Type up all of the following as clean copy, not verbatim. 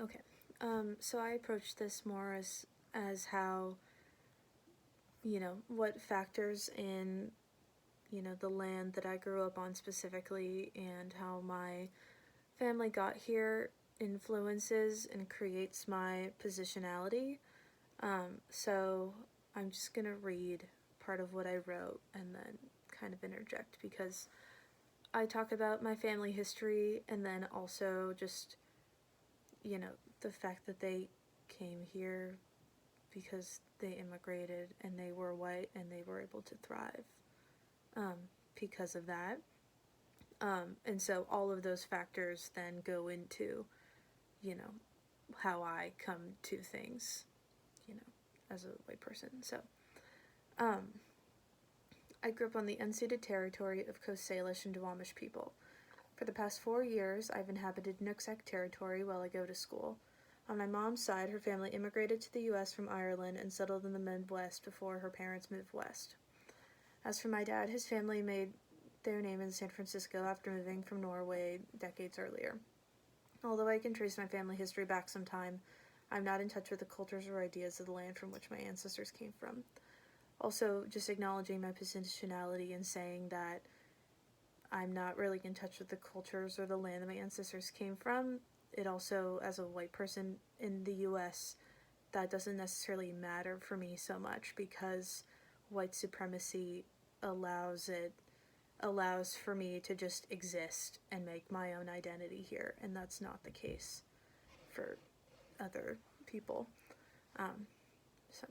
Okay. So I approach this more as how, what factors in, the land that I grew up on specifically and how my family got here influences and creates my positionality. So I'm just gonna read part of what I wrote and then kind of interject because I talk about my family history and then also just, the fact that they came here because they immigrated and they were white and they were able to thrive um, because of that. And so all of those factors then go into, you know, how I come to things, you know, as a white person. So, um, I grew up on the unceded territory of Coast Salish and Duwamish people. For the past 4 years, I've inhabited Nooksack territory while I go to school. On my mom's side, her family immigrated to the U.S. from Ireland and settled in the Midwest before her parents moved west. As for my dad, his family made their name in San Francisco after moving from Norway decades earlier. Although I can trace my family history back some time, I'm not in touch with the cultures or ideas of the land from which my ancestors came from. Also, just acknowledging my positionality and saying that I'm not really in touch with the cultures or the land that my ancestors came from. It also, as a white person in the US, that doesn't necessarily matter for me so much because white supremacy allows for me to just exist and make my own identity here, and that's not the case for other people. Um, so,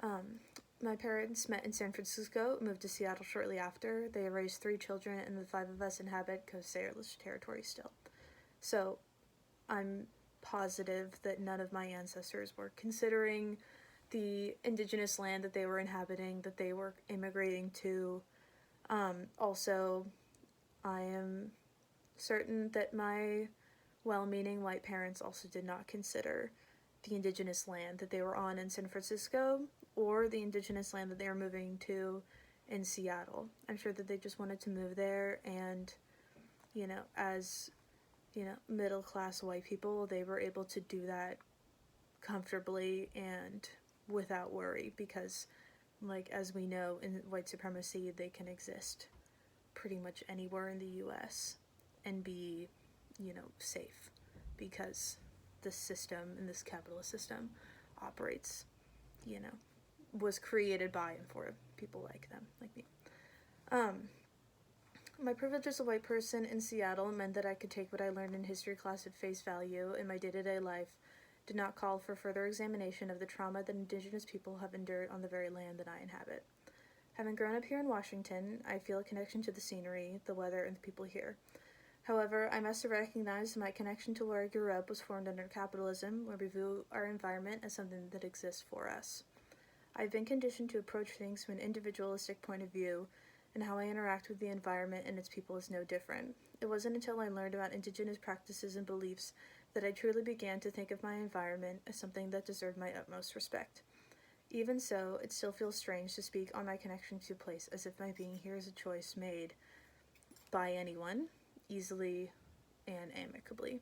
um, my parents met in San Francisco, moved to Seattle shortly after. They raised 3 children, and the 5 of us inhabit Coast Salish territory still. So, I'm positive that none of my ancestors were considering the indigenous land that they were inhabiting, that they were immigrating to. Also, I am certain that my well-meaning white parents also did not consider the indigenous land that they were on in San Francisco or the indigenous land that they were moving to in Seattle. I'm sure that they just wanted to move there, and, as, middle-class white people, they were able to do that comfortably and without worry because, like, as we know, in white supremacy, they can exist pretty much anywhere in the US and be, safe because this system and this capitalist system operates, was created by and for people like them, like me. My privilege as a white person in Seattle meant that I could take what I learned in history class at face value in my day-to-day life, did not call for further examination of the trauma that indigenous people have endured on the very land that I inhabit. Having grown up here in Washington, I feel a connection to the scenery, the weather, and the people here. However, I must have recognized my connection to where I grew up was formed under capitalism, where we view our environment as something that exists for us. I've been conditioned to approach things from an individualistic point of view, and how I interact with the environment and its people is no different. It wasn't until I learned about indigenous practices and beliefs that I truly began to think of my environment as something that deserved my utmost respect. Even so, it still feels strange to speak on my connection to a place as if my being here is a choice made by anyone, easily and amicably.